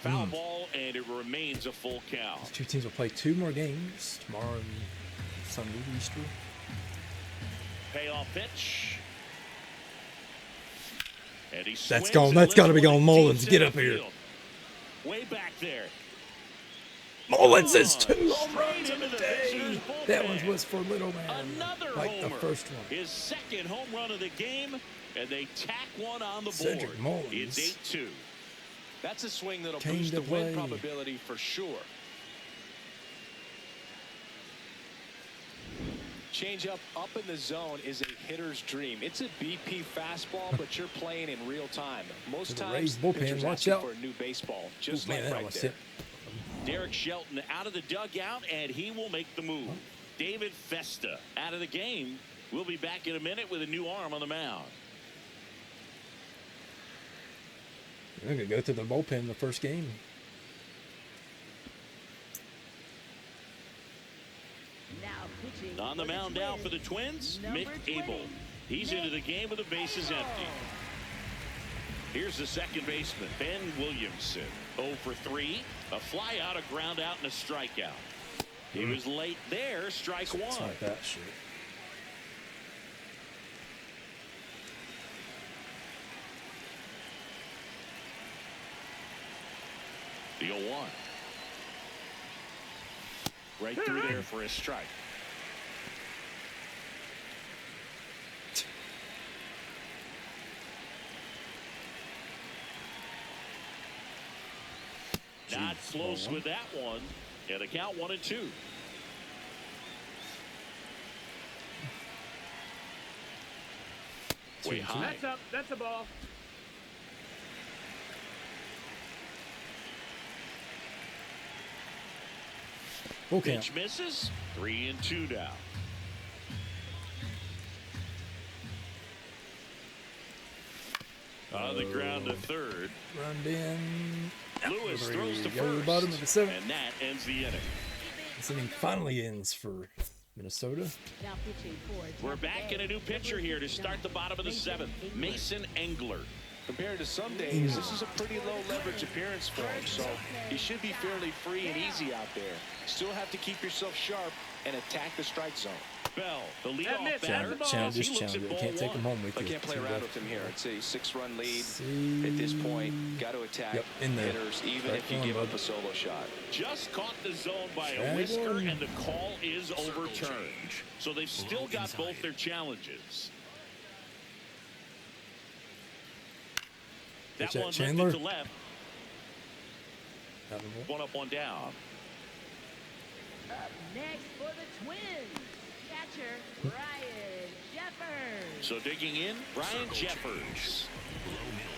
Foul ball, and it remains a full count. These two teams will play 2 more games tomorrow and Sunday, Easter. Payoff pitch. And he That's swings gone. and That's gotta lifts be one gone. deep Mullins, get center up here. field. Way back there. Mullins is 2 Straight home runs in into a the day. visitor's That bullpen. one was for Little Man. Another like homer. the first one. His second home run of the game, and they tack one on the Cedric board. Mullins. It's 8-2. That's a swing that'll Came boost to the win play. probability for sure. Changeup up in the zone is a hitter's dream. It's a BP fastball, but you're playing in real time. Most To the times, Rays bullpen, pitchers watch asking out. for a new baseball, Ooh, just man, like that right almost there. hit. Derek Shelton out of the dugout, and he will make the move. David Festa out of the game. We'll be back in a minute with a new arm on the mound. They're going to go to the bullpen the first game. Now pitching On the for the mound now for the Twins, Twins, number Mick 20, Abel. He's into the game with the bases empty. Here's the second baseman, Ben Williamson. 0 for 3. A fly out, a ground out, and a strikeout. He was late there. Strike one. It's like that shit. The 0-1. Right through there for a strike. Not close with that one. And a count 1-2. Way high. That's up. That's a ball. Okay. Pitch misses. 3-2 now. On the ground to third. Run in. Lewis throws to Go to the first. bottom of the seventh. And that ends the inning. This inning finally ends for Minnesota. Now pitching for We're Tampa back Bay, in a new pitcher here to start the bottom of the seventh. Mason Engler. Compared to some days, this is a pretty low leverage appearance for him, so he should be fairly free and easy out there. Still have to keep yourself sharp and attack the strike zone. Bell, the That leadoff missed. batter. Challenge, He just looks challenge at it. You ball can't take one. him home with I you. can't play Too around bad. with him here. It's a 6-run lead. See. At this point, got to attack Yep, in there. hitters, even Right if you on, give up bud. a solo shot. Just caught the zone by a Drag whisker, one. and the call is overturned. change. So they've still Low got inside. both their challenges. That Pitch at one Chandler. lifted to left. Not anymore. One up, one down. Up next for the Twins, catcher Brian Jeffers. So digging in, Brian Circle Jeffers. Low middle.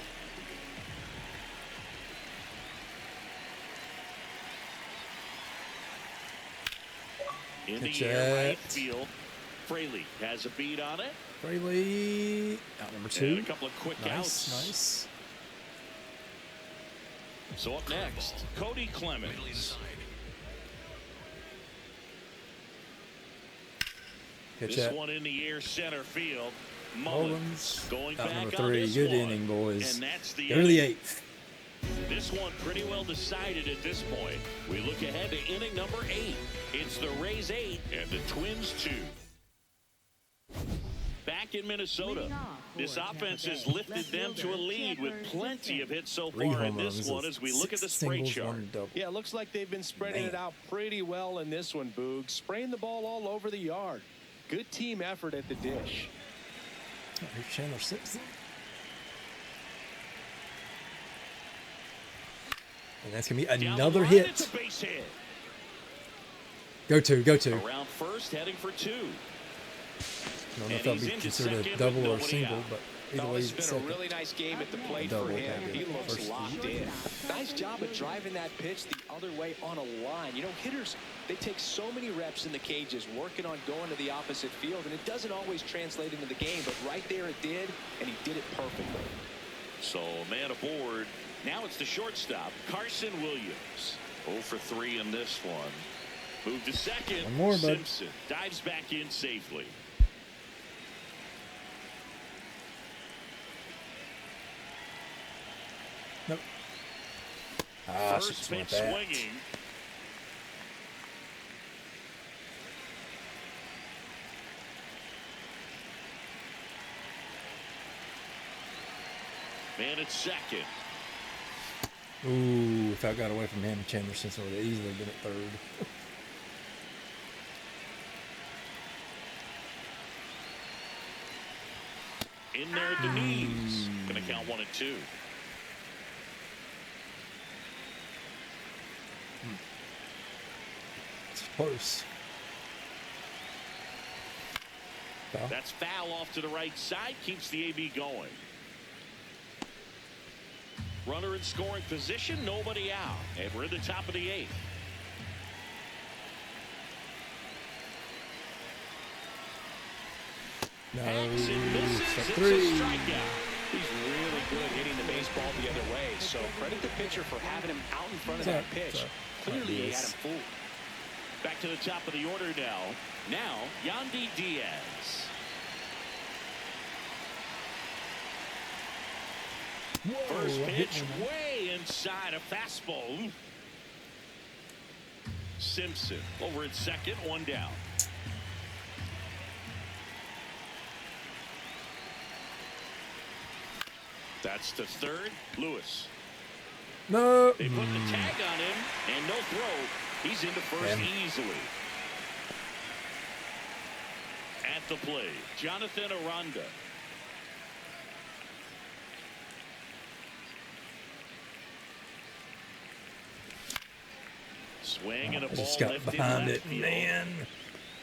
In Pitch the air, right at- field. Fraley has a beat on it. Fraley. Out number And 2. a couple of quick Nice, outs. nice. So up next, Cody Middle Clemens. inside. Pitch This at one in the air, center field. Mullins Mullins. going Out back number on 3. this Good one. inning, boys. And that's the Go to the inning. 8th. This one pretty well decided at this point. We look ahead to inning number 8. It's the Rays 8 and the Twins 2. Back in Minnesota, Leading off for this Tampa offense has Bay, lifted left them to a fielder lead with Jeffers plenty Simpson. of hits so 3 far in home runs. this one as we look at the 6 spray singles, chart. 1 double. Yeah, it looks like they've been spreading it Man. out pretty well in this one, Boog. Spraying the ball all over the yard. Good team effort at the dish. Oh, here's Chandler Simpson. And that's going to be Down another the line, hit. It's a base hit. Go to. Around first, heading for 2. I don't know if And that'll he's be into considered a second double with or a nobody single, out. but either Oh, way, it's he's been a second. really nice game at the plate Double, for him. okay. He looks First. locked in. Nice job of driving that pitch the other way on a line. You know, hitters, they take so many reps in the cages working on going to the opposite field, and it doesn't always translate into the game, but right there it did, and he did it perfectly. So man aboard. Now it's the shortstop, Carson Williams. 0 for 3 in this one. Move to second. One more, bud. Simpson dives back in safely. Nope. Ah, First shit's my pitch bat. swinging. Man at second. Ooh, if I got away from him, Chandler Simpson would have easily been at third. In there at the knees. Gonna count 1 and 2. It's close. Foul. That's foul off to the right side. Keeps the AB going. Runner in scoring position. Nobody out. And we're in the top of the 8th. No, Hangs and misses. strike It's 3. a strikeout. He's really good hitting the baseball the other way, so credit the pitcher for having him out in front of that pitch. Clearly, he had him fooled. Back to the top of the order now. Now, Yandy Diaz. First Whoa, pitch way inside a fastball. Simpson over at second, one down. That's to third. Lewis. No. They put the tag on him and no throw. He's into first easily. At the plate, Jonathan Aranda. Swing and a I ball just got lifted behind left it, field. man.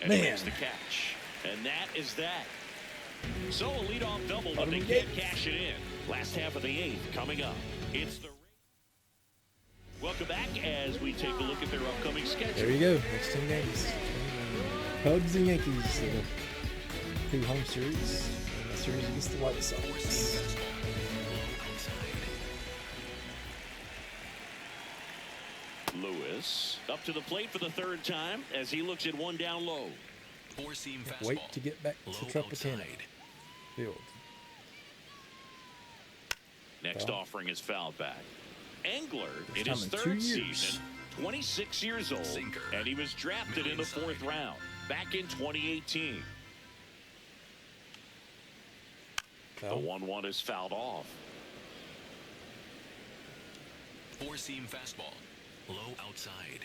And he makes the catch. And that is that. So a leadoff double, but they can't cash it in. Last half of the eighth coming up. It's the. Welcome back as we take a look at their upcoming schedule. There you go. Next 10 games. Cubs and Yankees. Two home series. And the series against the White Sox. Lewis up to the plate for the third time as he looks at one down low. Four-seam fastball. Wait to get back to Low Tropicana outside. Field. Next Well. offering is fouled back. Engler in time his in 2 third years. season, 26 years old, Sinker. and he was drafted in the fourth round back in 2018. The Well, 1-1 is fouled off. Four-seam fastball. Low outside.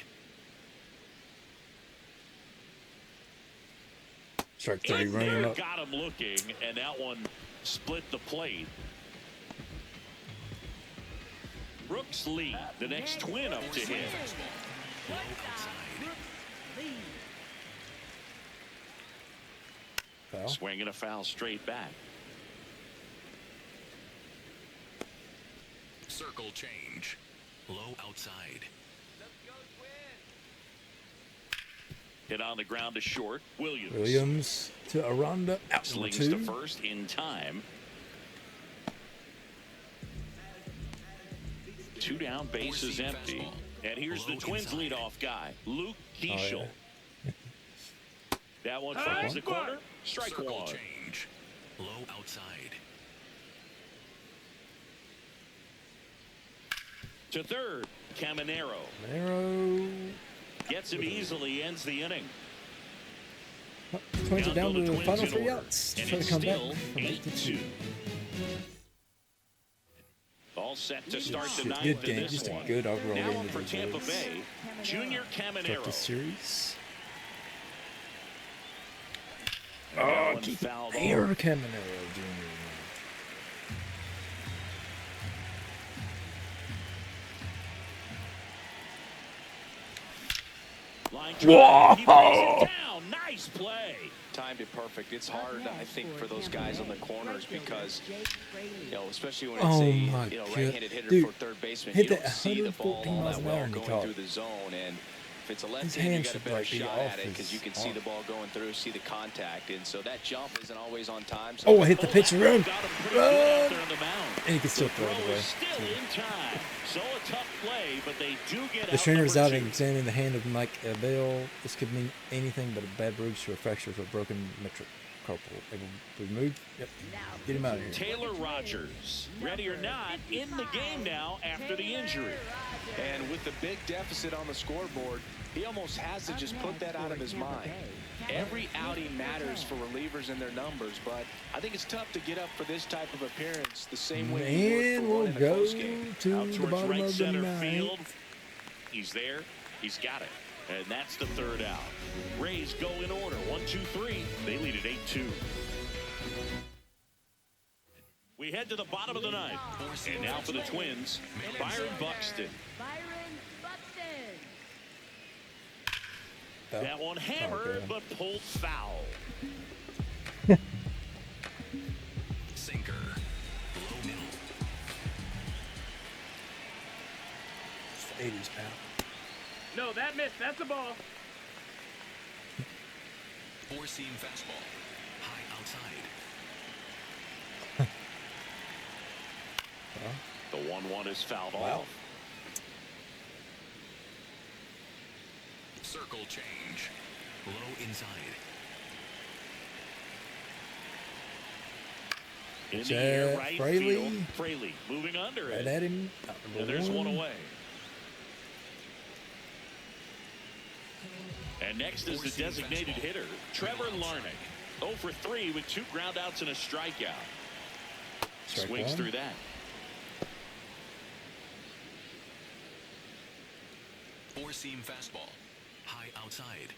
strike 30 In running there, up. got him looking, and that one split the plate. Brooks Lee, the next twin up to him. Low outside. Foul. Swinging a foul straight back. Circle change. Low outside. Hit on the ground to short. Williams to Aranda. Out number Slings to 2. first in time. 2 down, base is Four-seam empty. fastball. And here's the Low Twins inside. leadoff guy, Luke Oh, Keishel. yeah. That one finds the corner. Strike Circle one. change. Low outside. To third, Caminero. Monero. Gets him easily, ends the inning. Twins are down to the Twins final in 3 order. outs. And Try to it's come back still from 8 to 2. 8-2. All set to start the Shit, ninth good in game. this Just a one. good overall Now game up of for the Tampa Brewers. Bay, Junior Start the Caminero. series. That Oh, one keep fouled it off. there, Caminero Jr. Line drive. He lays it down. Nice play. Timed it perfect. It's hard, I think, for those guys on the corners because, you know, especially when it's Oh a my right-handed hitter Dude, for third baseman, hit you don't that see the ball 114 all miles that an well hour and he going caught through it. the zone. And if it's a His left-hander, hand you got a should, better like, be shot off at it because you his can see arm. the ball going through, see the contact. And so that jump isn't always on time. So Oh, I hit the pitch and run. Got him pretty good out Run. there on the mound. And he can still The throw it throw away. is still in time. So a tough play, but they do get The out trainer is number out 2. examining the hand of Mike Abel. This could mean anything but a bad bruise or a fracture of a broken metacarpal. Able to be moved? Yep. Get him out of here. Taylor Rogers, ready or not, in the game now after the injury. And with the big deficit on the scoreboard, he almost has to just put that out of his mind. Every outing matters for relievers and their numbers, but I think it's tough to get up for this type of appearance the same way you would And for we'll one in a go close game. to Out the towards bottom right of the center ninth. field. He's there. He's got it. And that's the third out. Rays go in order. 1, 2, 3. They lead at 8-2. We head to the bottom of the ninth. And now for the Twins, Byron Buxton. Oh, That one hammered, okay. but pulled foul. Sinker. Low middle. It's the 80s, pal. No, that missed. That's a ball. Four-seam fastball. High outside. The 1-1 is fouled Wow. off. Circle change. Low inside. In Pitch the air, at right Fraley. field. Fraley moving under Right it. at him. Out And number there's one one. away. And next is the designated hitter, Trevor Larnach. 0 for 3 with 2 groundouts and a strikeout. Strike Swings one. through that. Four-seam fastball. High outside.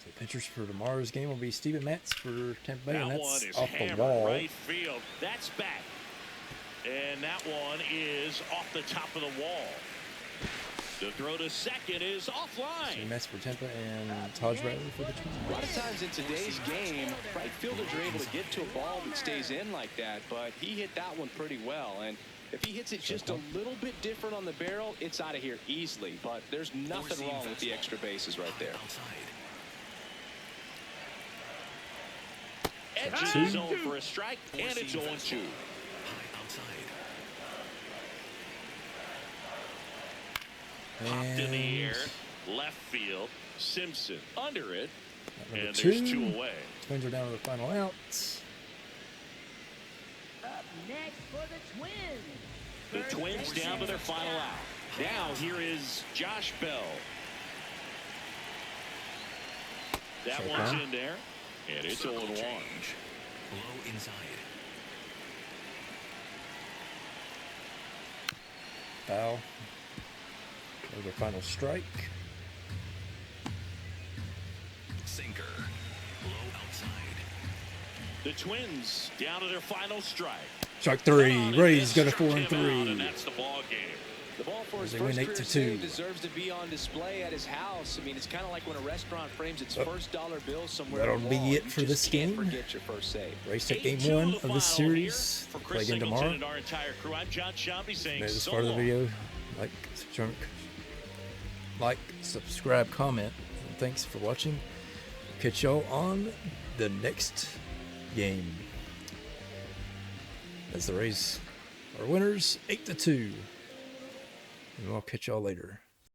So pitchers for tomorrow's game will be Steven Matz for Tampa Bay, That and one that's is off the hammered wall. right field. That's back. And that one is off the top of the wall. The throw to second is offline. Steven Matz for Tampa and Taj Bradley for the Twins. A lot of times in today's game, right fielders are able to get to a ball that stays in like that, but he hit that one pretty well. And if he hits it just a little bit different on the barrel, it's out of here easily. But there's nothing wrong with the extra bases right there. Outside. Edges the zone for a strike, and it's 0-2. High outside. Popped in the air, And left field. Simpson under it, number and two. there's 2 away. Twins are down to the final outs. Up next for the Twins. The Twins down to their final out. Now here is Josh Bell. That Strike one's one. in there, and it's 0-1. Change. Low inside. Foul. There's their final strike. Sinker. Low outside. The Twins down to their final strike. Strike three. And Rays that got a struck 4 and him out, 3. and that's the ball game. The ball for his They first win career 8-2. save deserves to be on display at his house. I mean, it's kind of like when a restaurant frames its first dollar bill somewhere. That'll on the be wall. it You for just this can't game. Forget your first save. Rays take game 8-2 one the of final this series. here. For Play Chris again Singleton tomorrow. and our entire crew, I'm John Shambi saying This is so part of the long. video. Like, subscribe, comment. And thanks for watching. Catch y'all on the next game. As the Rays are winners, 8-2. And I'll catch y'all later.